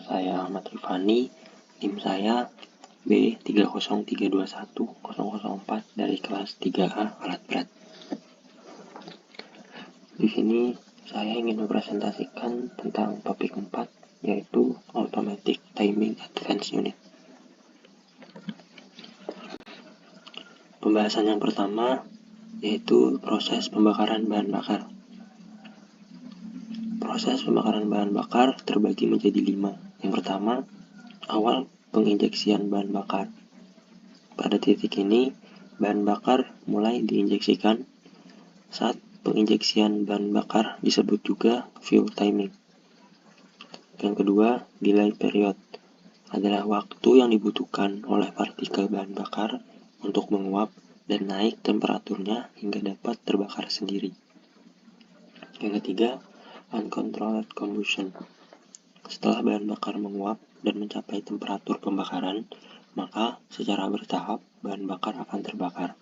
saya Ahmad Rifani, NIM saya B303210004 dari kelas 3A alat berat. Di sini saya ingin mempresentasikan tentang topik 4, yaitu Automatic Timing Advanced Unit. Pembahasan yang pertama yaitu proses pembakaran bahan bakar. Proses pembakaran bahan bakar terbagi menjadi 5. Yang pertama, awal penginjeksian bahan bakar. Pada titik ini, bahan bakar mulai diinjeksikan. Saat penginjeksian bahan bakar disebut juga fuel timing. Yang kedua, delay period adalah waktu yang dibutuhkan oleh partikel bahan bakar untuk menguap dan naik temperaturnya hingga dapat terbakar sendiri. Yang ketiga, uncontrolled combustion. Setelah bahan bakar menguap dan mencapai temperatur pembakaran, maka secara bertahap bahan bakar akan terbakar,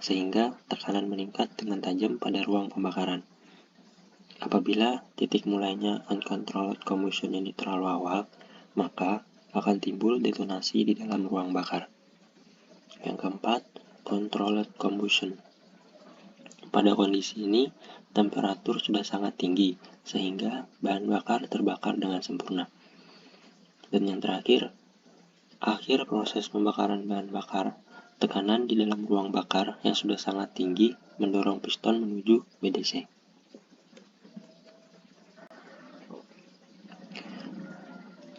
sehingga tekanan meningkat dengan tajam pada ruang pembakaran. Apabila titik mulainya uncontrolled combustion ini terlalu awal, maka akan timbul detonasi di dalam ruang bakar. Yang keempat, controlled combustion. Pada kondisi ini, temperatur sudah sangat tinggi, sehingga bahan bakar terbakar dengan sempurna. Dan yang terakhir, akhir proses pembakaran bahan bakar, tekanan di dalam ruang bakar yang sudah sangat tinggi mendorong piston menuju BDC.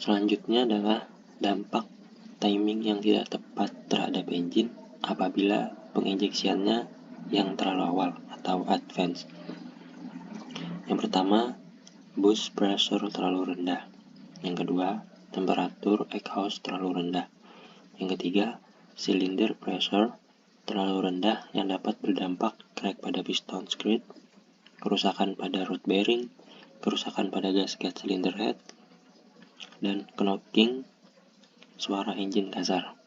Selanjutnya adalah dampak timing yang tidak tepat terhadap engine apabila penginjeksiannya yang terlalu awal atau advance. Yang pertama, boost pressure terlalu rendah. Yang kedua, temperatur exhaust terlalu rendah. Yang ketiga, cylinder pressure terlalu rendah yang dapat berdampak crack pada piston skid, kerusakan pada rod bearing, kerusakan pada gasket cylinder head, dan knocking suara engine kasar.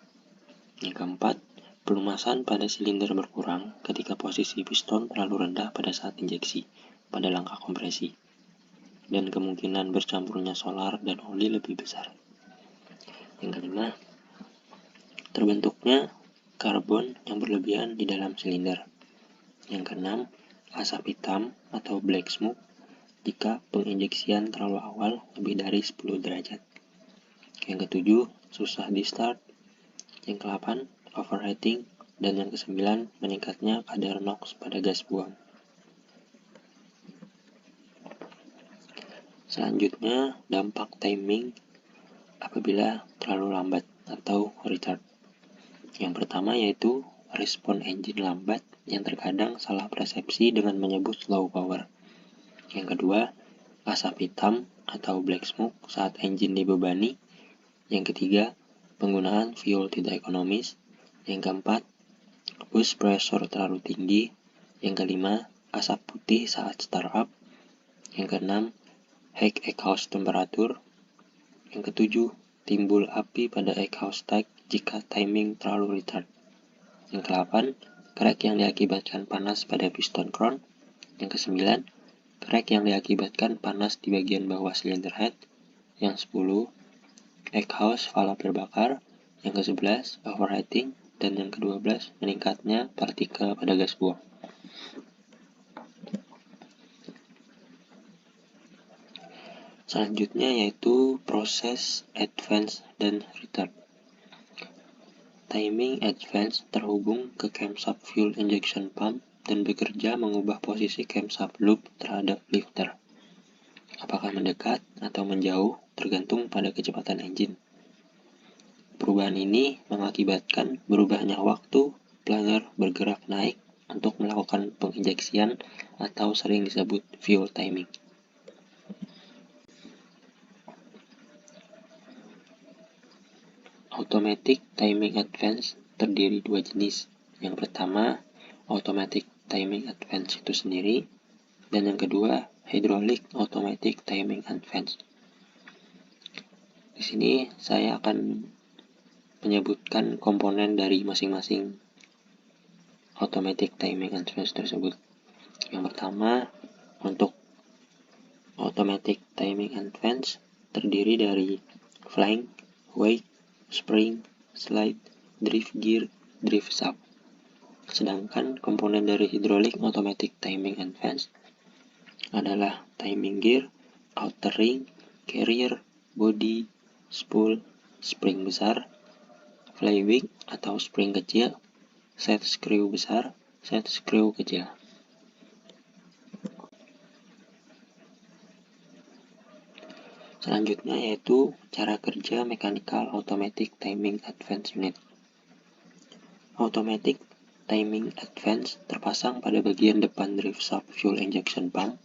Yang keempat, pelumasan pada silinder berkurang ketika posisi piston terlalu rendah pada saat injeksi pada langkah kompresi, dan kemungkinan bercampurnya solar dan oli lebih besar. Yang kelima, terbentuknya karbon yang berlebihan di dalam silinder. Yang keenam, asap hitam atau black smoke jika penginjeksian terlalu awal lebih dari 10 derajat. Yang ketujuh, susah di start. Yang ke-8, overheating. Dan yang ke-9, meningkatnya kadar NOx pada gas buang. Selanjutnya, dampak timing apabila terlalu lambat atau retard. Yang pertama yaitu respon engine lambat yang terkadang salah persepsi dengan menyebut low power. Yang kedua, asap hitam atau black smoke saat engine dibebani. Yang ketiga, penggunaan fuel tidak ekonomis. Yang keempat, boost pressure terlalu tinggi. Yang kelima, asap putih saat startup. Yang keenam, high exhaust temperatur. Yang ketujuh, timbul api pada exhaust tank jika timing terlalu retard. Yang ke-8, crack yang diakibatkan panas pada piston crown. Yang ke-9, crack yang diakibatkan panas di bagian bawah cylinder head. Yang 10, exhaust valve terbakar. Yang ke-11, overheating. Dan yang ke-12, meningkatnya partikel pada gas buang. Selanjutnya yaitu proses advance dan retard. Timing advance terhubung ke camshaft fuel injection pump dan bekerja mengubah posisi camshaft loop terhadap lifter. Apakah mendekat atau menjauh tergantung pada kecepatan engine. Perubahan ini mengakibatkan berubahnya waktu planner bergerak naik untuk melakukan penginjeksian atau sering disebut fuel timing. Automatic timing advance terdiri dua jenis. Yang pertama, automatic timing advance itu sendiri, dan yang kedua, hydraulic automatic timing advance. Di sini saya akan menyebutkan komponen dari masing-masing automatic timing advance tersebut. Yang pertama, untuk automatic timing advance terdiri dari flank, wake, spring, slide, drift gear, drift shaft. Sedangkan komponen dari hidrolik automatic timing advance adalah timing gear, outer ring, carrier, body, spool, spring besar, flywheel atau spring kecil, set screw besar, set screw kecil. Selanjutnya yaitu cara kerja mechanical automatic timing advance unit. Automatic timing advance terpasang pada bagian depan drive shaft fuel injection pump,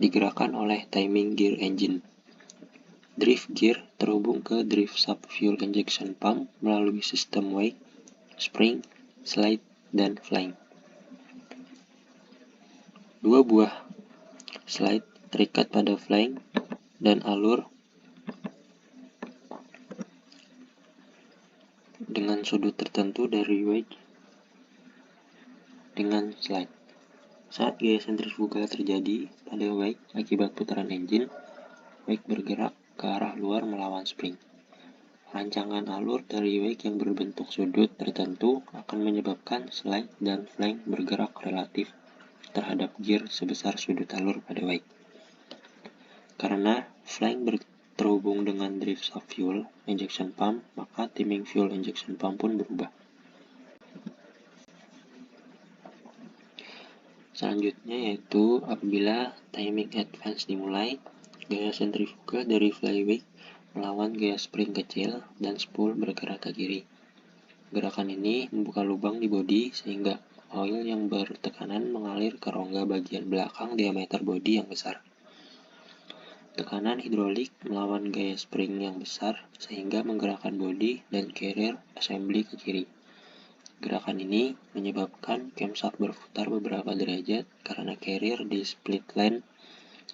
digerakkan oleh timing gear engine. Drift gear terhubung ke drive shaft fuel injection pump melalui sistem wake, spring, slide, dan flank. Dua buah slide terikat pada flank dan alur dengan sudut tertentu dari wake dengan slide. Saat gaya sentrifugal terjadi pada wake akibat putaran engine, wake bergerak ke arah luar melawan spring. Rancangan alur dari wake yang berbentuk sudut tertentu akan menyebabkan slide dan flank bergerak relatif terhadap gear sebesar sudut alur pada wake. Karena flank terhubung dengan drive shaft fuel injection pump, maka timing fuel injection pump pun berubah. Selanjutnya yaitu apabila timing advance dimulai, gaya sentrifuga dari flywheel melawan gaya spring kecil dan spool bergerak ke kiri. Gerakan ini membuka lubang di bodi sehingga oil yang bertekanan mengalir ke rongga bagian belakang diameter bodi yang besar. Tekanan hidrolik melawan gaya spring yang besar sehingga menggerakkan bodi dan carrier assembly ke kiri. Gerakan ini menyebabkan camshaft berputar beberapa derajat karena carrier di split lane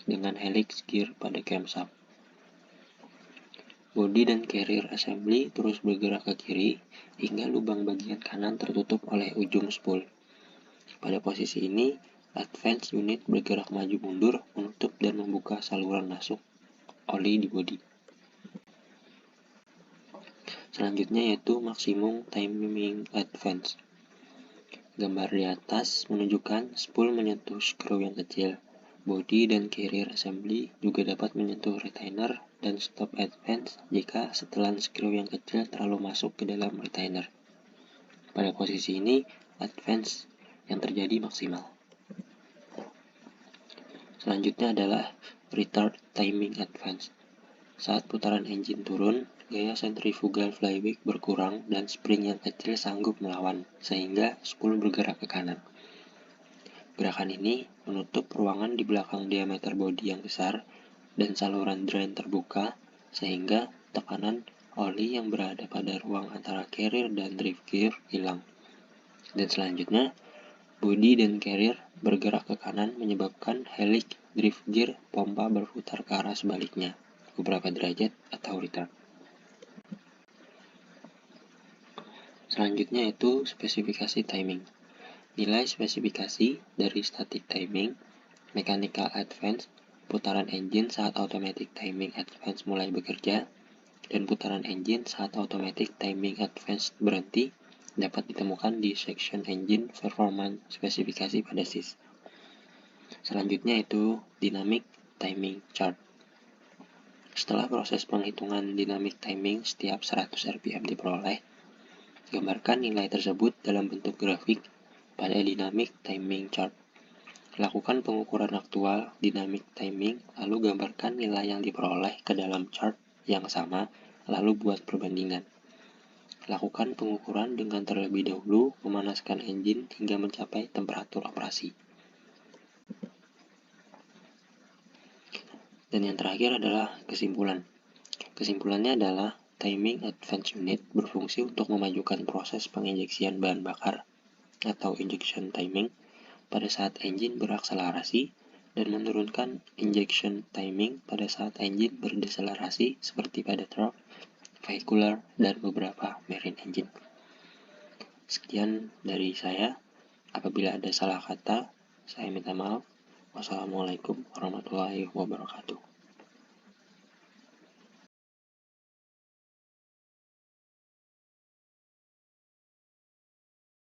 dengan helix gear pada camshaft. Bodi dan carrier assembly terus bergerak ke kiri hingga lubang bagian kanan tertutup oleh ujung spool. Pada posisi ini, advance unit bergerak maju mundur menutup dan membuka saluran masuk oli di bodi. Selanjutnya yaitu maksimum timing advance. Gambar di atas menunjukkan spool menyentuh screw yang kecil. Bodi dan carrier assembly juga dapat menyentuh retainer dan stop advance jika setelan screw yang kecil terlalu masuk ke dalam retainer. Pada posisi ini, advance yang terjadi maksimal. Selanjutnya adalah retard timing advance. Saat putaran engine turun, gaya sentrifugal flywheel berkurang dan spring yang kecil sanggup melawan, sehingga spool bergerak ke kanan. Gerakan ini menutup ruangan di belakang diameter bodi yang besar dan saluran drain terbuka, sehingga tekanan oli yang berada pada ruang antara carrier dan drive gear hilang. Dan selanjutnya, bodi dan carrier bergerak ke kanan menyebabkan helix drive gear pompa berputar ke arah sebaliknya, beberapa derajat atau retard. Selanjutnya itu spesifikasi timing. Nilai spesifikasi dari static timing, mechanical advance, putaran engine saat automatic timing advance mulai bekerja, dan putaran engine saat automatic timing advance berhenti dapat ditemukan di section engine performance spesifikasi pada SIS. Selanjutnya itu dynamic timing chart. Setelah proses penghitungan dynamic timing setiap 100 rpm diperoleh, gambarkan nilai tersebut dalam bentuk grafik pada dynamic timing chart. Lakukan pengukuran aktual dynamic timing, lalu gambarkan nilai yang diperoleh ke dalam chart yang sama, lalu buat perbandingan. Lakukan pengukuran dengan terlebih dahulu memanaskan engine hingga mencapai temperatur operasi. Dan yang terakhir adalah kesimpulan. Kesimpulannya adalah timing advance unit berfungsi untuk memajukan proses penginjeksian bahan bakar atau injection timing pada saat engine berakselerasi dan menurunkan injection timing pada saat engine berdeselerasi seperti pada truck, vehicular, dan beberapa marine engine. Sekian dari saya. Apabila ada salah kata, saya minta maaf. Wassalamualaikum warahmatullahi wabarakatuh.